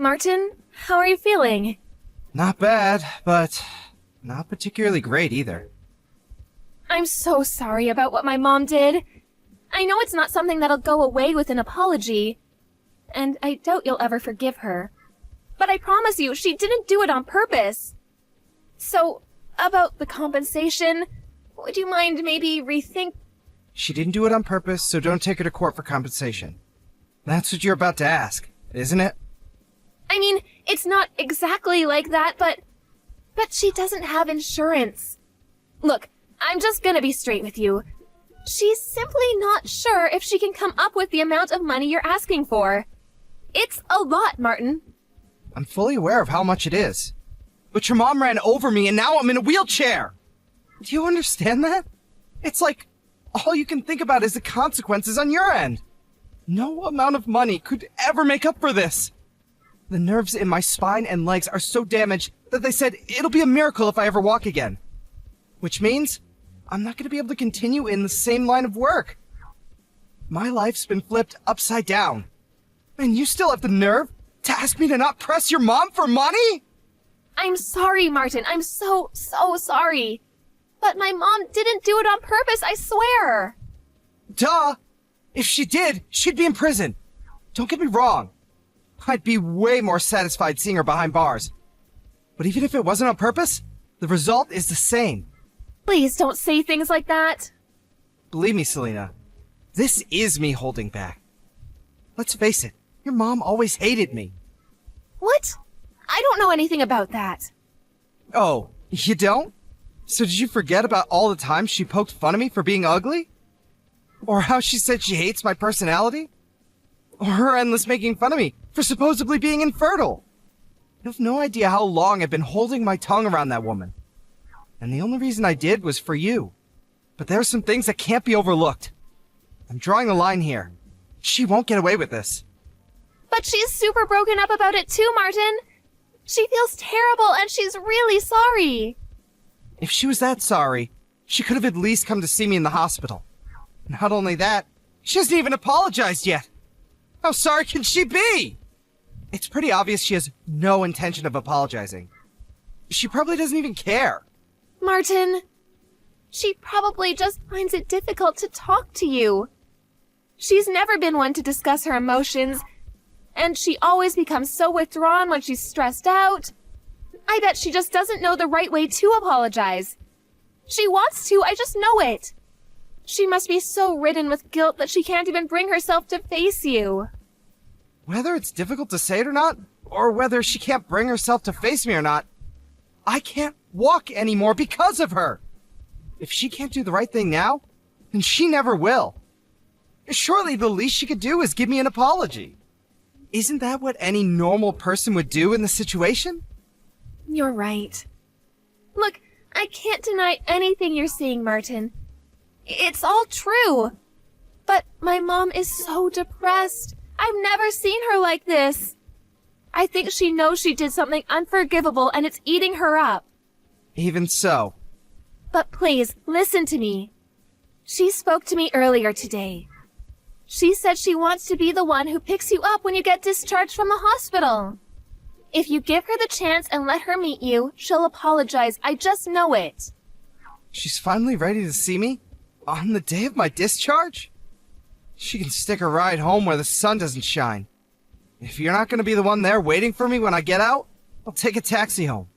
Martin, how are you feeling? Not bad, but not particularly great either. I'm so sorry about what my mom did. I know it's not something that'll go away with an apology, and I doubt you'll ever forgive her. But I promise you, she didn't do it on purpose. So, about the compensation, would you mind maybe rethink... She didn't do it on purpose, so don't take her to court for compensation. That's what you're about to ask, isn't it? I mean, it's not exactly like that, but she doesn't have insurance. Look, I'm just gonna be straight with you. She's simply not sure if she can come up with the amount of money you're asking for. It's a lot, Martin. I'm fully aware of how much it is. But your mom ran over me and now I'm in a wheelchair! Do you understand that? It's like all you can think about is the consequences on your end. No amount of money could ever make up for this. The nerves in my spine and legs are so damaged that they said it'll be a miracle if I ever walk again. Which means I'm not going to be able to continue in the same line of work. My life's been flipped upside down. And you still have the nerve to ask me to not press your mom for money? I'm sorry, Martin. I'm so sorry. But my mom didn't do it on purpose, I swear. Duh! If she did, she'd be in prison. Don't get me wrong. I'd be way more satisfied seeing her behind bars. But even if it wasn't on purpose, the result is the same. Please don't say things like that. Believe me, Selena, this is me holding back. Let's face it, your mom always hated me. What? I don't know anything about that. Oh, you don't? So did you forget about all the times she poked fun at me for being ugly? Or how she said she hates my personality? Or her endless making fun of me for supposedly being infertile? You have no idea how long I've been holding my tongue around that woman. And the only reason I did was for you. But there are some things that can't be overlooked. I'm drawing the line here. She won't get away with this. But she's super broken up about it too, Martin. She feels terrible and she's really sorry. If she was that sorry, she could have at least come to see me in the hospital. Not only that, she hasn't even apologized yet. How sorry can she be? It's pretty obvious she has no intention of apologizing. She probably doesn't even care. Martin, she probably just finds it difficult to talk to you. She's never been one to discuss her emotions, and she always becomes so withdrawn when she's stressed out. I bet she just doesn't know the right way to apologize. She wants to, I just know it. She must be so ridden with guilt that she can't even bring herself to face you. Whether it's difficult to say it or not, or whether she can't bring herself to face me or not, I can't walk anymore because of her. If she can't do the right thing now, then she never will. Surely the least she could do is give me an apology. Isn't that what any normal person would do in this situation? You're right. Look, I can't deny anything you're saying, Martin. It's all true. But my mom is so depressed. I've never seen her like this. I think she knows she did something unforgivable and it's eating her up. Even so. But please, listen to me. She spoke to me earlier today. She said she wants to be the one who picks you up when you get discharged from the hospital. If you give her the chance and let her meet you, she'll apologize. I just know it. She's finally ready to see me? On the day of my discharge? She can stick a ride home where the sun doesn't shine. If you're not going to be the one there waiting for me when I get out, I'll take a taxi home.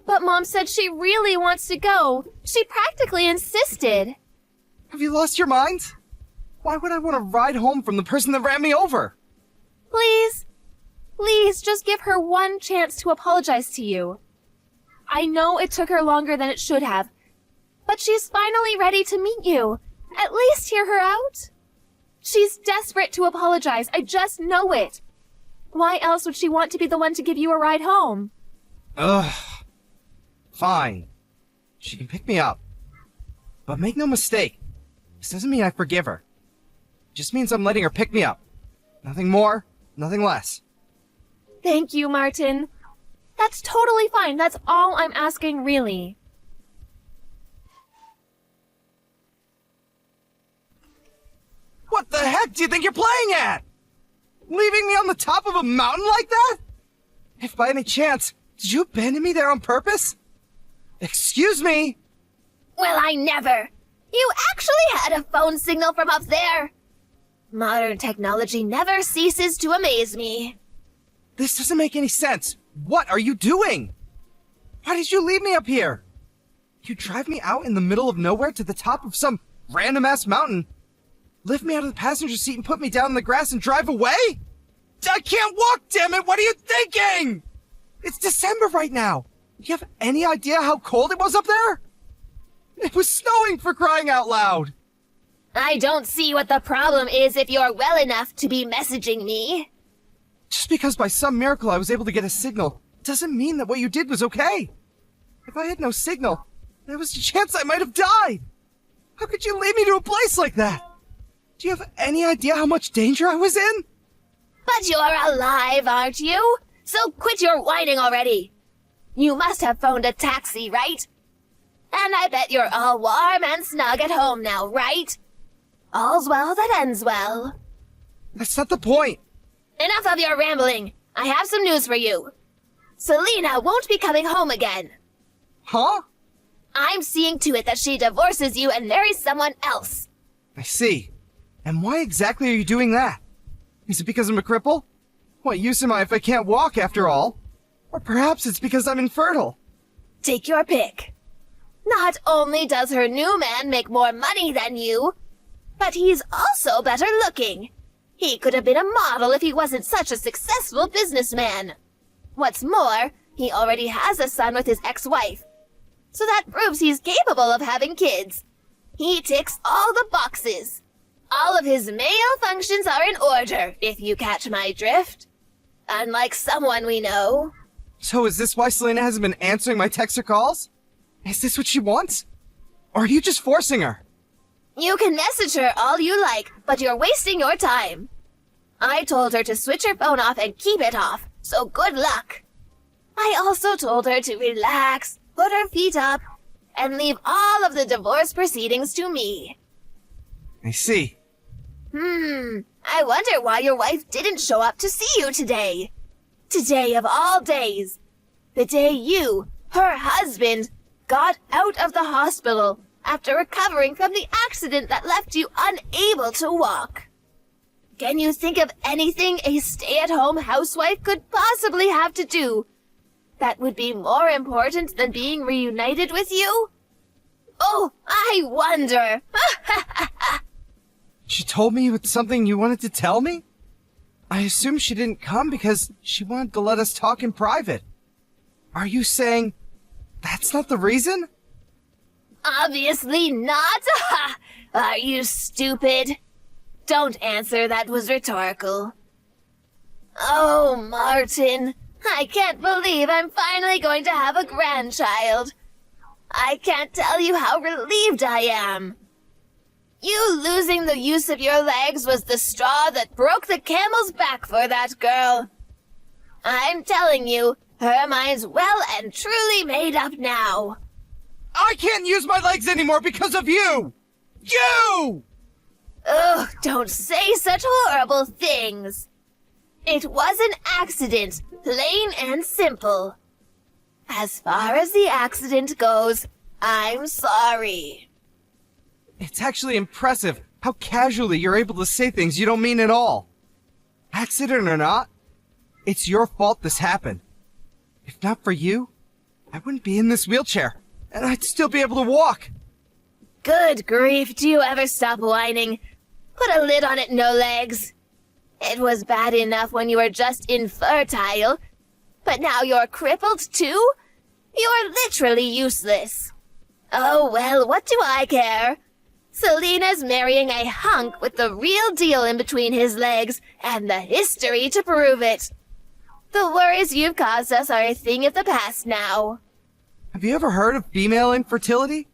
But Mom said she really wants to go. She practically insisted. Have you lost your mind? Why would I want to ride home from the person that ran me over? Please, please just give her one chance to apologize to you. I know it took her longer than it should have, but she's finally ready to meet you. At least hear her out. She's desperate to apologize. I just know it. Why else would she want to be the one to give you a ride home? Ugh. Fine. She can pick me up. But make no mistake, this doesn't mean I forgive her. It just means I'm letting her pick me up. Nothing more, nothing less. Thank you, Martin. That's totally fine. That's all I'm asking, really. What the heck do you think you're playing at? Leaving me on the top of a mountain like that? If by any chance, did you abandon me there on purpose? Excuse me? Well, I never. You actually had a phone signal from up there. Modern technology never ceases to amaze me. This doesn't make any sense. What are you doing? Why did you leave me up here? You drive me out in the middle of nowhere to the top of some random-ass mountain, lift me out of the passenger seat and put me down in the grass and drive away? I can't walk, damn it! What are you thinking? It's December right now. Do you have any idea how cold it was up there? It was snowing, for crying out loud. I don't see what the problem is if you're well enough to be messaging me. Just because by some miracle I was able to get a signal doesn't mean that what you did was okay. If I had no signal, there was a chance I might have died. How could you lead me to a place like that? Do you have any idea how much danger I was in? But you're alive, aren't you? So quit your whining already. You must have phoned a taxi, right? And I bet you're all warm and snug at home now, right? All's well that ends well. That's not the point. Enough of your rambling. I have some news for you. Selena won't be coming home again. Huh? I'm seeing to it that she divorces you and marries someone else. I see. And why exactly are you doing that? Is it because I'm a cripple? What use am I if I can't walk, after all? Or perhaps it's because I'm infertile. Take your pick. Not only does her new man make more money than you, but he's also better looking. He could have been a model if he wasn't such a successful businessman. What's more, he already has a son with his ex-wife. So that proves he's capable of having kids. He ticks all the boxes. All of his male functions are in order, if you catch my drift. Unlike someone we know. So is this why Selena hasn't been answering my texts or calls? Is this what she wants? Or are you just forcing her? You can message her all you like, but you're wasting your time. I told her to switch her phone off and keep it off, so good luck. I also told her to relax, put her feet up, and leave all of the divorce proceedings to me. I see. I wonder why your wife didn't show up to see you today. Today of all days. The day you, her husband, got out of the hospital after recovering from the accident that left you unable to walk. Can you think of anything a stay-at-home housewife could possibly have to do that would be more important than being reunited with you? Oh, I wonder. She told me it's something you wanted to tell me? I assume she didn't come because she wanted to let us talk in private. Are you saying that's not the reason? Obviously not. Are you stupid? Don't answer, that was rhetorical. Oh, Martin, I can't believe I'm finally going to have a grandchild. I can't tell you how relieved I am. You losing the use of your legs was the straw that broke the camel's back for that girl. I'm telling you, her mind's well and truly made up now. I can't use my legs anymore because of you! You! Ugh, don't say such horrible things. It was an accident, plain and simple. As far as the accident goes, I'm sorry. It's actually impressive how casually you're able to say things you don't mean at all. Accident or not, it's your fault this happened. If not for you, I wouldn't be in this wheelchair, and I'd still be able to walk. Good grief, do you ever stop whining? Put a lid on it, no legs. It was bad enough when you were just infertile, but now you're crippled too? You're literally useless. Oh well, what do I care? Selena's marrying a hunk with the real deal in between his legs and the history to prove it. The worries you've caused us are a thing of the past now. Have you ever heard of female infertility?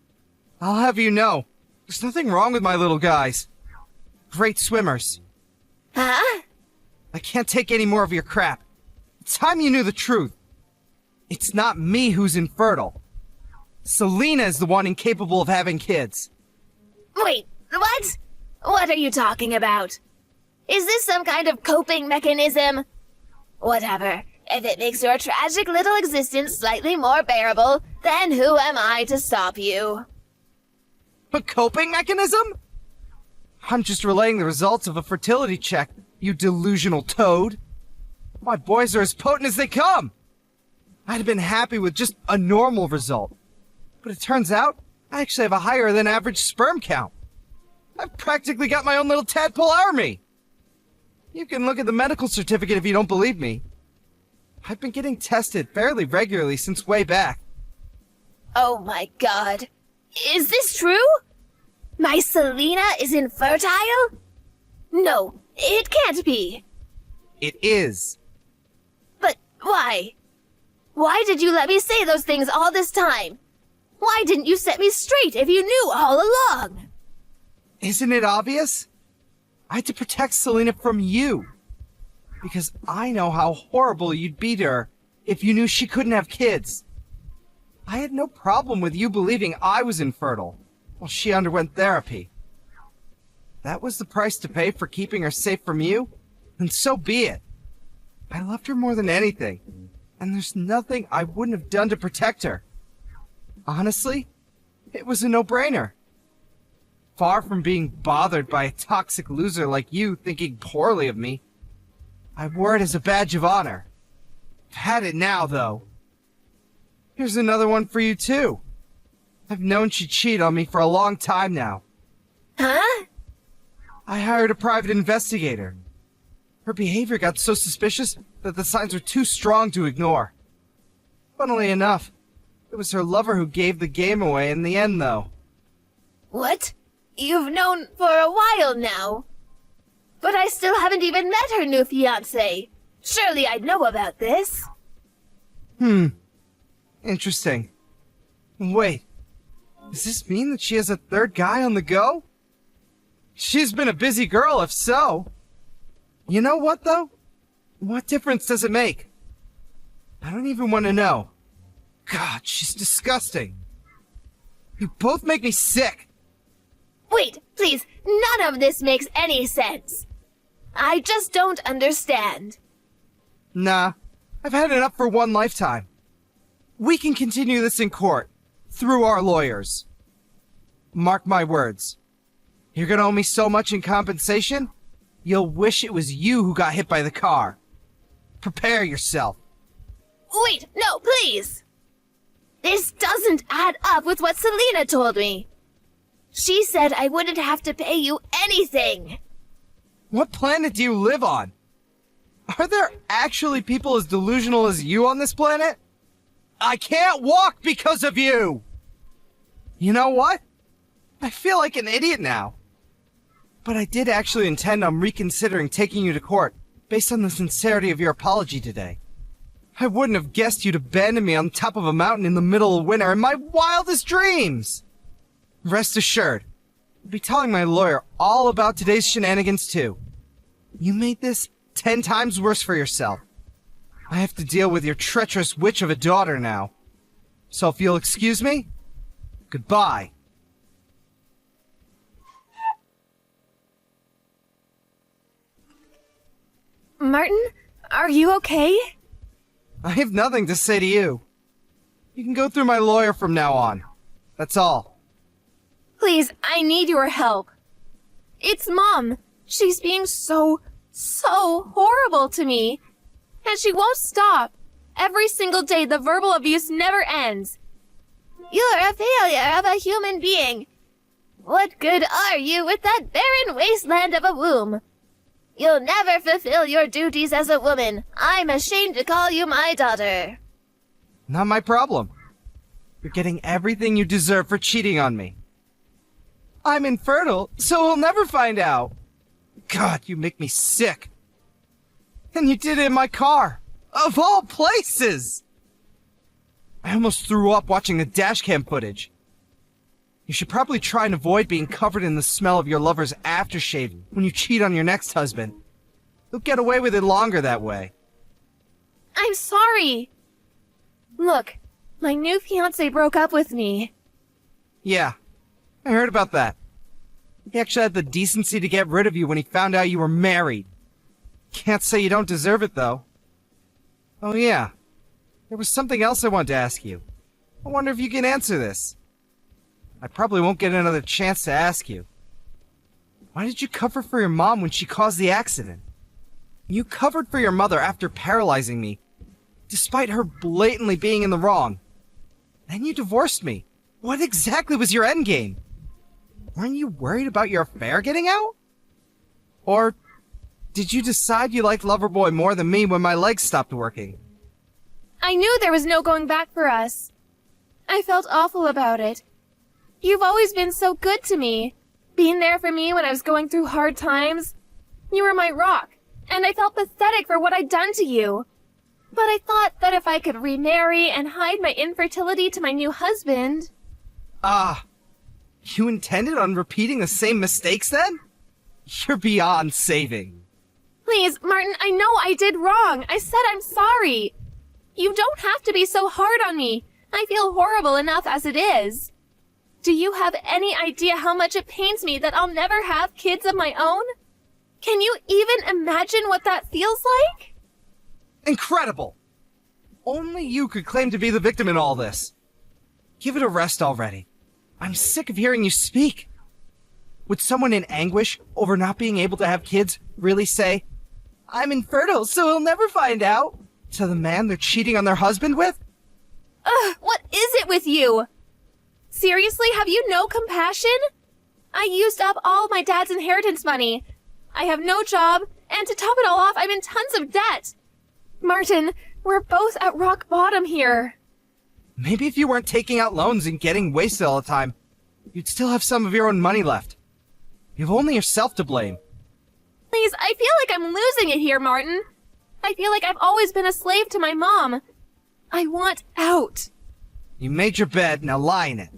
I'll have you know, there's nothing wrong with my little guys. Great swimmers. Huh? I can't take any more of your crap. It's time you knew the truth. It's not me who's infertile. Selena is the one incapable of having kids. Wait, what? What are you talking about? Is this some kind of coping mechanism? Whatever. If it makes your tragic little existence slightly more bearable, then who am I to stop you? A coping mechanism? I'm just relaying the results of a fertility check, you delusional toad. My boys are as potent as they come. I'd have been happy with just a normal result. But it turns out, I actually have a higher than average sperm count. I've practically got my own little tadpole army. You can look at the medical certificate if you don't believe me. I've been getting tested fairly regularly since way back. Oh my god. Is this true? My Selena is infertile? No, it can't be. It is. But why? Why did you let me say those things all this time? Why didn't you set me straight if you knew all along? Isn't it obvious? I had to protect Selena from you. Because I know how horrible you'd be to her if you knew she couldn't have kids. I had no problem with you believing I was infertile while she underwent therapy. That was the price to pay for keeping her safe from you, and so be it. I loved her more than anything, and there's nothing I wouldn't have done to protect her. Honestly, it was a no-brainer. Far from being bothered by a toxic loser like you thinking poorly of me, I wore it as a badge of honor. I've had it now, though. Here's another one for you, too. I've known she'd cheat on me for a long time now. Huh? I hired a private investigator. Her behavior got so suspicious that the signs were too strong to ignore. Funnily enough, it was her lover who gave the game away in the end, though. What? You've known for a while now. But I still haven't even met her new fiancé. Surely I'd know about this. Interesting. Wait, does this mean that she has a third guy on the go? She's been a busy girl, if so. You know what, though? What difference does it make? I don't even want to know. God, she's disgusting. You both make me sick. Wait, please, none of this makes any sense. I just don't understand. Nah, I've had enough for one lifetime. We can continue this in court, through our lawyers. Mark my words. You're gonna owe me so much in compensation, you'll wish it was you who got hit by the car. Prepare yourself. Wait, no, please! This doesn't add up with what Selena told me. She said I wouldn't have to pay you anything. What planet do you live on? Are there actually people as delusional as you on this planet? I can't walk because of you! You know what? I feel like an idiot now. But I did actually intend on reconsidering taking you to court based on the sincerity of your apology today. I wouldn't have guessed you'd abandon me on top of a mountain in the middle of winter in my wildest dreams! Rest assured, I'll be telling my lawyer all about today's shenanigans too. You made this 10 times worse for yourself. I have to deal with your treacherous witch of a daughter now. So if you'll excuse me, goodbye. Martin, are you okay? I have nothing to say to you. You can go through my lawyer from now on. That's all. Please, I need your help. It's Mom. She's being so horrible to me. And she won't stop. Every single day, the verbal abuse never ends. You're a failure of a human being. What good are you with that barren wasteland of a womb? You'll never fulfill your duties as a woman. I'm ashamed to call you my daughter. Not my problem. You're getting everything you deserve for cheating on me. I'm infertile, so we'll never find out. God, you make me sick. And you did it in my car. Of all places! I almost threw up watching the dashcam footage. You should probably try and avoid being covered in the smell of your lover's aftershave when you cheat on your next husband. You'll get away with it longer that way. I'm sorry. Look, my new fiancé broke up with me. Yeah, I heard about that. He actually had the decency to get rid of you when he found out you were married. Can't say you don't deserve it, though. Oh yeah, there was something else I wanted to ask you. I wonder if you can answer this. I probably won't get another chance to ask you. Why did you cover for your mom when she caused the accident? You covered for your mother after paralyzing me, despite her blatantly being in the wrong. Then you divorced me. What exactly was your endgame? Weren't you worried about your affair getting out? Or did you decide you liked Loverboy more than me when my legs stopped working? I knew there was no going back for us. I felt awful about it. You've always been so good to me, being there for me when I was going through hard times. You were my rock, and I felt pathetic for what I'd done to you. But I thought that if I could remarry and hide my infertility to my new husband... You intended on repeating the same mistakes then? You're beyond saving. Please, Martin, I know I did wrong. I said I'm sorry. You don't have to be so hard on me. I feel horrible enough as it is. Do you have any idea how much it pains me that I'll never have kids of my own? Can you even imagine what that feels like? Incredible! Only you could claim to be the victim in all this. Give it a rest already. I'm sick of hearing you speak. Would someone in anguish over not being able to have kids really say, "I'm infertile, so he'll never find out," to the man they're cheating on their husband with? Ugh, what is it with you? Seriously, have you no compassion? I used up all my dad's inheritance money. I have no job, and to top it all off, I'm in tons of debt. Martin, we're both at rock bottom here. Maybe if you weren't taking out loans and getting wasted all the time, you'd still have some of your own money left. You've only yourself to blame. Please, I feel like I'm losing it here, Martin. I feel like I've always been a slave to my mom. I want out. You made your bed, now lie in it.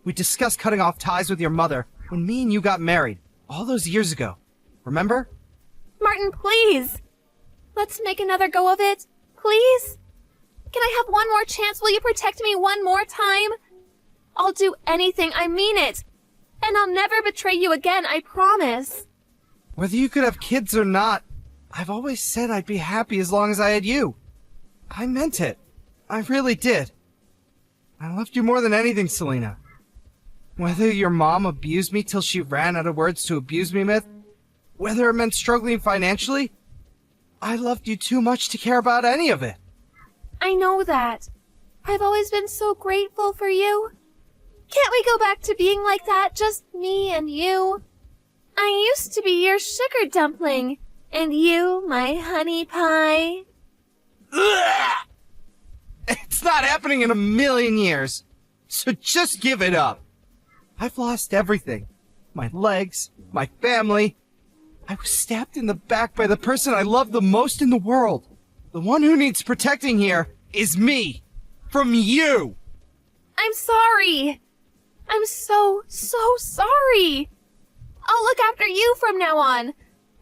We discussed cutting off ties with your mother when me and you got married, all those years ago. Remember? Martin, please. Let's make another go of it. Please? Can I have one more chance? Will you protect me one more time? I'll do anything, I mean it. And I'll never betray you again, I promise. Whether you could have kids or not, I've always said I'd be happy as long as I had you. I meant it. I really did. I loved you more than anything, Selena. Whether your mom abused me till she ran out of words to abuse me with, whether it meant struggling financially, I loved you too much to care about any of it. I know that. I've always been so grateful for you. Can't we go back to being like that, just me and you? I used to be your sugar dumpling, and you my honey pie. Ugh! It's not happening in a million years, so just give it up. I've lost everything. My legs, my family. I was stabbed in the back by the person I love the most in the world. The one who needs protecting here is me. From you. I'm sorry. I'm so sorry. I'll look after you from now on.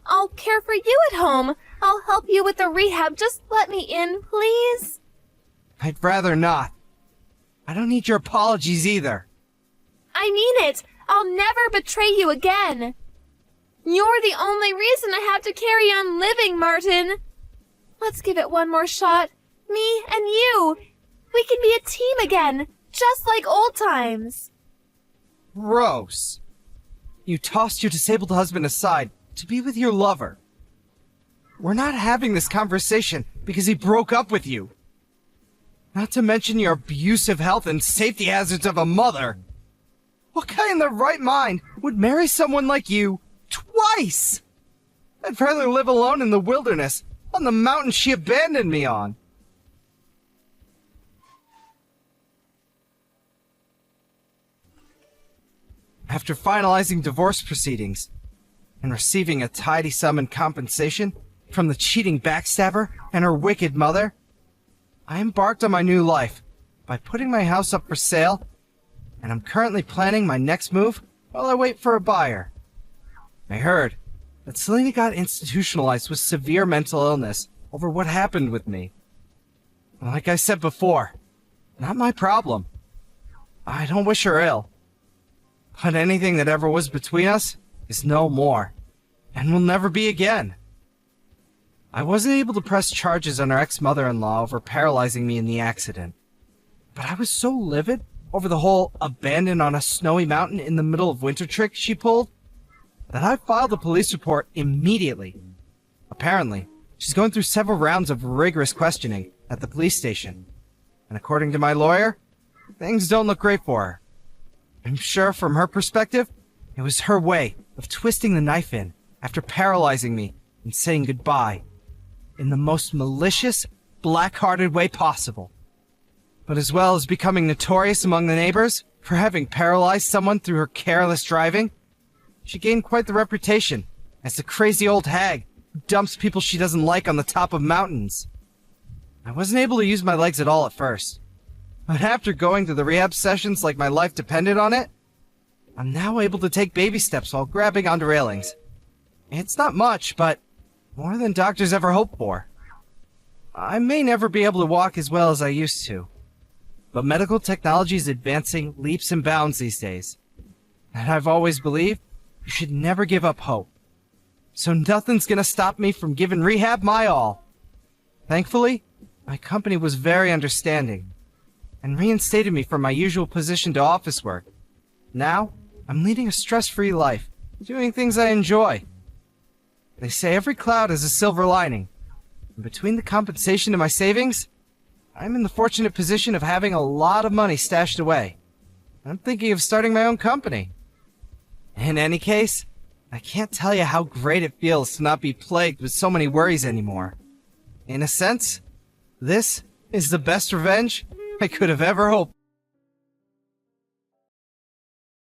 I'll care for you at home. I'll help you with the rehab. Just let me in, please. I'd rather not. I don't need your apologies either. I mean it. I'll never betray you again. You're the only reason I have to carry on living, Martin. Let's give it one more shot. Me and you. We can be a team again, just like old times. Gross. You tossed your disabled husband aside to be with your lover. We're not having this conversation because he broke up with you. Not to mention your abusive health and safety hazards of a mother. What guy in their right mind would marry someone like you twice? I'd rather live alone in the wilderness, on the mountain she abandoned me on. After finalizing divorce proceedings and receiving a tidy sum in compensation from the cheating backstabber and her wicked mother, I embarked on my new life by putting my house up for sale, and I'm currently planning my next move while I wait for a buyer. I heard that Selena got institutionalized with severe mental illness over what happened with me. Like I said before, not my problem. I don't wish her ill. But anything that ever was between us is no more, and will never be again. I wasn't able to press charges on her ex-mother-in-law over paralyzing me in the accident. But I was so livid over the whole abandoned on a snowy mountain in the middle of winter trick she pulled that I filed a police report immediately. Apparently, she's going through several rounds of rigorous questioning at the police station. And according to my lawyer, things don't look great for her. I'm sure from her perspective, it was her way of twisting the knife in after paralyzing me and saying goodbye in the most malicious, black-hearted way possible. But as well as becoming notorious among the neighbors for having paralyzed someone through her careless driving, she gained quite the reputation as the crazy old hag who dumps people she doesn't like on the top of mountains. I wasn't able to use my legs at all at first, but after going to the rehab sessions like my life depended on it, I'm now able to take baby steps while grabbing onto railings. It's not much, but more than doctors ever hoped for. I may never be able to walk as well as I used to, but medical technology is advancing leaps and bounds these days. And I've always believed you should never give up hope. So nothing's gonna stop me from giving rehab my all. Thankfully, my company was very understanding and reinstated me from my usual position to office work. Now, I'm leading a stress-free life, doing things I enjoy. They say every cloud has a silver lining, and between the compensation and my savings, I'm in the fortunate position of having a lot of money stashed away. I'm thinking of starting my own company. In any case, I can't tell you how great it feels to not be plagued with so many worries anymore. In a sense, this is the best revenge I could have ever hoped